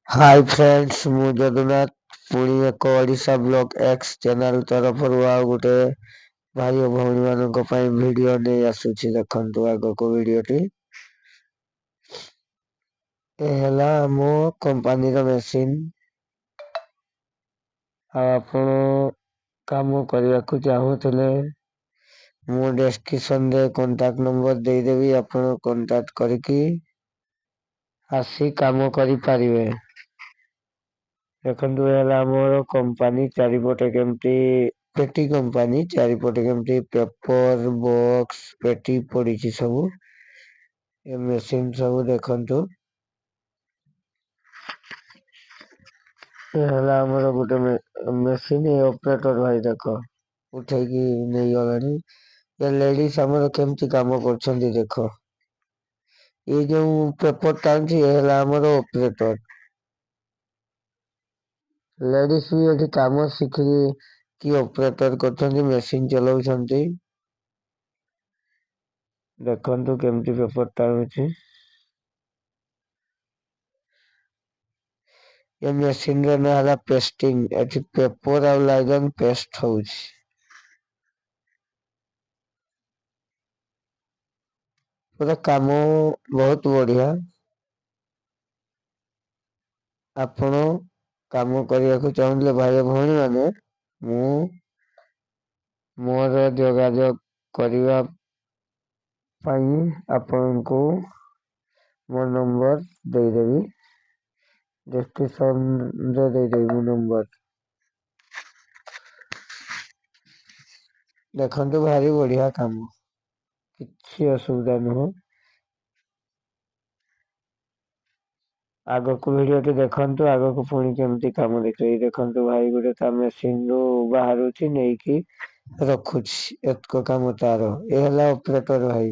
High friends, ମୁଁ ଯଦୁନାଥ ପୁଣି ଏକ ଓଡ଼ିଶା ବ୍ଲଗ ଏକ୍ସ ଚ୍ୟାନେଲ ତରଫରୁ ଆଉ ଗୋଟେ ଭାଇ ଓ ଭଉଣୀମାନଙ୍କ ପାଇଁ ଭିଡ଼ିଓ ନେଇ ଆସୁଛି। ଦେଖନ୍ତୁ ଆଗକୁ ଭିଡ଼ିଓଟି। ଏ ହେଲା ଆମ କମ୍ପାନୀର ମେସିନ୍। ଆଉ ଆପଣ କାମ କରିବାକୁ ଚାହୁଁଥିଲେ ମୁଁ ଡେସ୍କ୍ରିପସନରେ କଣ୍ଟାକ୍ଟ ନମ୍ବର ଦେଇଦେବି। ଆପଣ କଣ୍ଟାକ୍ଟ କରିକି ଆସି କାମ କରିପାରିବେ। ଦେଖନ୍ତୁ ଏ ହେଲା ଆମର କମ୍ପାନୀ ଚାରିପଟେ କେମିତି ପେଟି କମ୍ପାନୀ ଚାରିପଟେ କେମିତି ପେପର ବକ୍ସ ପେଟି ପଡିଛି ସବୁ। ଏ ମେସିନ୍ ସବୁ ଦେଖନ୍ତୁ। ଏ ହେଲା ଆମର ଗୋଟେ ମେସିନ୍ ଅପରେଟର ଭାଇ ଦେଖ ଉଠେଇକି ନେଇଗଲାଣି। ଏ ଲେଡିଜ ଆମର କେମିତି କାମ କରୁଛନ୍ତି ଦେଖ। ଏଇ ଯୋଉ ପେପର ଟାଣୁଛି ଏ ହେଲା ଆମର ଅପରେଟର। ଲେଡିଜ ବି ଏଠି କାମ ଶିଖିକି କି ଅପରେଟର କରୁଛନ୍ତି, ମେସିନ୍ ଚଲାଉଛନ୍ତି। ଦେଖନ୍ତୁ କେମିତି ପେପର ଟାଣୁଛି। ଏ ମେସିନର ନାଁ ହେଲା ପେଷ୍ଟିଂ। ଏଠି ପେପର ଆଉ ଲାଇଲନ ପେଷ୍ଟ ହଉଛି। ପୁରା କାମ ବହୁତ ବଢିଆ। ଆପଣ କାମ କରିବାକୁ ଚାହୁଁଥିଲେ ଭାଇ ଓ ଭଉଣୀ ମାନେ ମୁଁ ମୋର ଯୋଗାଯୋଗ କରିବା ପାଇଁ ଆପଣଙ୍କୁ ମୋ ନମ୍ବର ଦେଇଦେବି। ଡେସ୍କ୍ରିପସନରେ ଦେଇଦେବି ମୋ ନମ୍ବର। ଦେଖନ୍ତୁ ଭାରି ବଢିଆ କାମ, କିଛି ଅସୁବିଧା ନୁହଁ। ଆଗକୁ ଭିଡିଓଟି ଦେଖନ୍ତୁ, ଆଗକୁ ପୁଣି କେମିତି କାମ ଦେଖିବେ। ଦେଖନ୍ତୁ ଭାଇ ଗୋଟେ ତା ମେସିନରୁ ବାହାରୁଛି ନେଇକି ରଖୁଛି। ଏତକ କାମ ତାର। ଏ ହେଲା ଅପରେଟର ଭାଇ।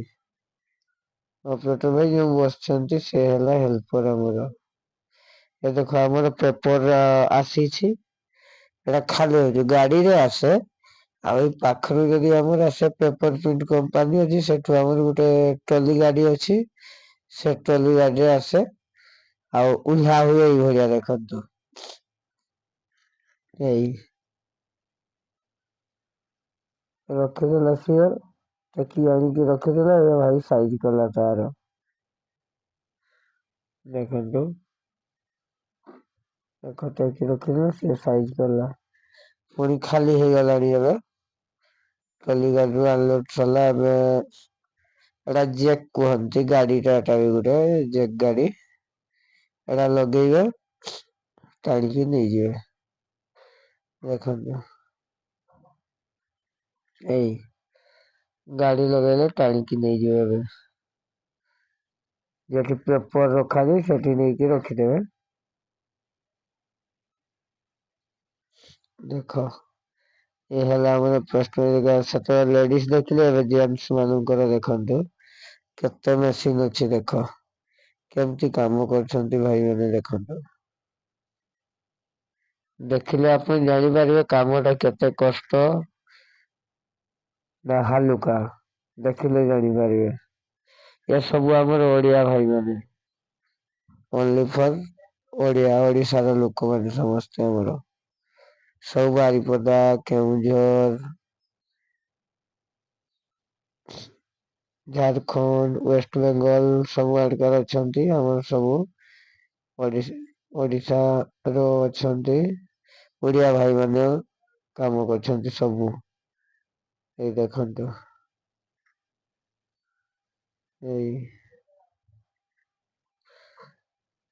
ଅପରେଟର ଭାଇ ଯୋଉ ବସିଛନ୍ତି ସେ ହେଲା ହେଲ୍ପର ଆମର। ଏ ଦେଖ ଆମର ପେପର ଆସିଛି, ଏଟା ଖାଲି ହଉଛି ଗାଡିରେ ଆସେ। ଆଉ ଏଇ ପାଖରୁ ଯଦି ଆମର ଆସେ ପେପର ପ୍ରିଣ୍ଟ କମ୍ପାନୀ ଅଛି, ସେଠୁ ଆମର ଗୋଟେ ଟଲି ଗାଡି ଅଛି, ସେ ଟଲି ଗାଡିରେ ଆସେ। ଆଉ ଉଲ୍ହା ହୁଏ ଏଇଭଳିଆ ଦେଖନ୍ତୁ। ଏଇ ରଖିଦେଲା ସିଏ, ଟେକି ଆଣିକି ରଖିଦେଲା। ଏ ଭାଇ ସାଇଜ କଲା ତାର। ଦେଖନ୍ତୁ ଦେଖ ଟେକି ରଖିଦେଲା, ସିଏ ସାଇଜ କଲା। ପୁଣି ଖାଲି ହେଇଗଲାଣି ଏବେ। ଟଲି ଗାଡିରୁ ଅନଲୋଡ ସରିଲା। ଏବେ ଏଟା ଜେକ୍ କୁହନ୍ତି ଗାଡିଟା, ଏଟା ବି ଗୋଟେ ଜେକ୍ ଗାଡି। ଏଟା ଲଗେଇବେ, ଟାଣିକି ନେଇଯିବେ। ଦେଖନ୍ତୁ ଏଇ ଗାଡି ଲଗେଇଲେ ଟାଣିକି ନେଇଯିବେ ଏବେ। ଯେଠି ପେପର ରଖାଯାଏ ସେଠି ନେଇକି ରଖିଦେବେ। ଦେଖ ଏ ହେଲା ଆମର ସେତେବେଳେ ଲେଡିଜ ଦେଖିଲେ, ଏବେ ଜେଣ୍ଟସ ମାନଙ୍କର ଦେଖନ୍ତୁ କେତେ ମେସିନ ଅଛି। ଦେଖ କେମିତି କାମ କରୁଛନ୍ତି ଭାଇମାନେ, ଦେଖନ୍ତୁ। ଦେଖିଲେ ଆପଣ ଜାଣିପାରିବେ କାମଟା କେତେ କଷ୍ଟ ନା ହାଲୁକା, ଦେଖିଲେ ଜାଣିପାରିବେ। ଏସବୁ ଆମର ଓଡିଆ ଭାଇମାନେ, ଓନ୍ଲି ଫର ଓଡିଆ, ଓଡିଶାର ଲୋକମାନେ ସମସ୍ତେ ଆମର। ସବୁ ବାରିପଦା, କେଉଁଝର, ଝାଡଖଣ୍ଡ, ୱେଷ୍ଟବେଙ୍ଗଲ ସବୁ ଆଡକାର ଅଛନ୍ତି। ଆମର ସବୁ ଓଡିଶାର ଅଛନ୍ତି। ଓଡିଆ ଭାଇମାନେ କାମ କରୁଛନ୍ତି ସବୁ। ଏଇ ଦେଖନ୍ତୁ ଏଇ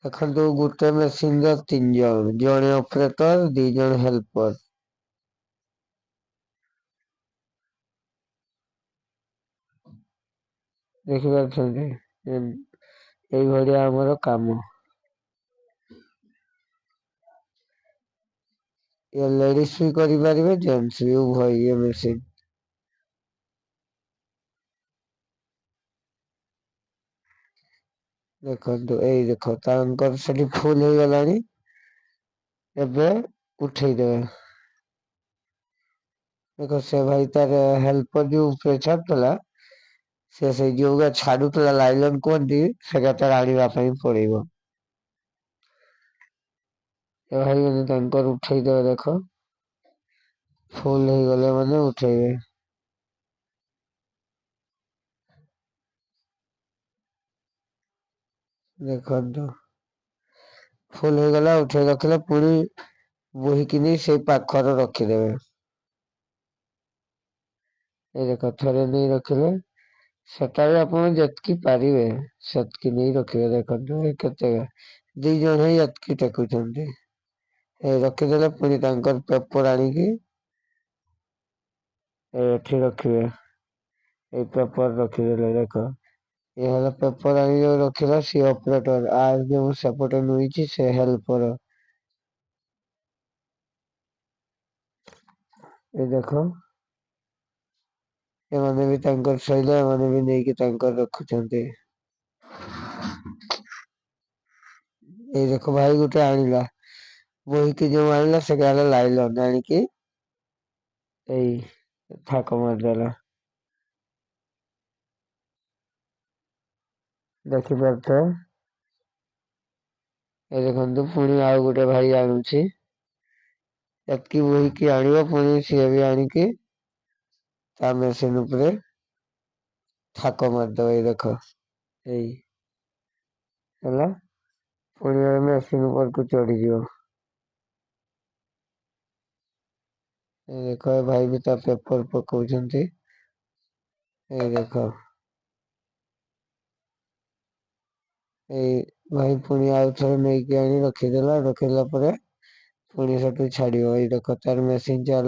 ଦେଖନ୍ତୁ ଗୋଟେ ମେସିନରେ 3 ଜଣ, ଜଣେ ଅପରେଟର 2 ଜଣ ହେଲ୍ପର। ଦେଖିପାରୁଛନ୍ତି, ଏଇଭଳିଆ ଆମର କାମ। ଏ ଲେଡିଜ ବି କରିପାରିବେ, ଜେଣ୍ଟସ ବି ଉଭୟ ଏ ମେସିନ। ଦେଖନ୍ତୁ ଏଇ ଦେଖ ତାଙ୍କର ସେଠି ଫୁଲ ହେଇଗଲାଣି। ଏବେ ଉଠେଇଦେବେ। ଦେଖ ସେ ଭାଇ ତାର ହେଲ୍ପର ଯୋଉ ଉପରେ ଛାଡୁଥିଲା, ସେ ସେଇ ଯୋଉଗା ଛାଡୁଥିଲା ଲାଇଲନ କୁହନ୍ତି, ସେଟା ତାର ଆଣିବା ପାଇଁ ପଡିବ। ଏ ଭାଇ ମାନେ ତାଙ୍କର ଉଠେଇଦେବେ ଦେଖ, ଫୁଲ ହେଇଗଲେ ମାନେ ଉଠେଇବେ। ଦେଖନ୍ତୁ ଫୁଲ ହେଇଗଲା, ଉଠେଇ ରଖିଲେ ପୁଣି ବୋହିକିନି ସେଇ ପାଖରେ ରଖିଦେବେ। ଏ ଦେଖ ଥରେ ନେଇ ରଖିଲେ, ସେଟାରେ ଆପଣ ଯେତିକି ପାରିବେ ସେତିକି ନେଇ ରଖିବେ। ଦେଖନ୍ତୁ ଏ କେତେ 2 ଜଣ ହିଁ ଏତିକି ଟେକୁଛନ୍ତି। ଏ ରଖିଦେଲେ ପୁଣି ତାଙ୍କର ପେପର ଆଣିକି ଏଠି ରଖିବେ, ଏଇ ପେପର ରଖିଦେଲେ ଦେଖ। ଏ ହେଲା ପେପର ଆଣି ଯୋଉ ରଖିଲା ସିଏ ଅପରେଟର, ଆଉ ଯୋଉ ସେପଟେ ନୁଇଁଛି ସେ ହେଲ୍ପର। ଏ ଦେଖ ଏମାନେ ବି ତାଙ୍କର ସଇଲେ, ଏମାନେ ବି ନେଇକି ତାଙ୍କର ରଖୁଛନ୍ତି। ଏଇ ଦେଖ ଭାଇ ଗୋଟେ ଆଣିଲା, ବୋହିକି ଯୋଉ ଆଣିଲା ସେଟା ହେଲା ଲାଇଲନ, ଆଣିକି ଏଇ ଥାକ ମାରିଦେଲା। ଦେଖିପାରୁଥିବେ। ଏ ଦେଖନ୍ତୁ ପୁଣି ଆଉ ଗୋଟେ ଭାଇ ଆଣୁଛି, ଏତିକି ବୋହିକି ଆଣିବ, ପୁଣି ସିଏ ବି ଆଣିକି ତା ମେସିନ ଉପରେ ଥାକ ମାରିଦବ। ଏଇ ଦେଖ ଏଇ ହେଲା, ପୁଣି ଏ ମେସିନ ଉପରକୁ ଚଢିଯିବ। ଏ ଦେଖ ଏ ଭାଇ ବି ତା ପେପର ପକଉଛନ୍ତି। ଏଇ ଦେଖ ଏଇ ଭାଇ ପୁଣି ଆଉ ଥରେ ନେଇକି ଆଣି ରଖିଦେଲା, ରଖିଦେଲା ପରେ ପୁଣି ସେଠୁ ଛାଡିବ। ଏଇ ଦେଖ ତାର ମେସିନ ଚାଲୁ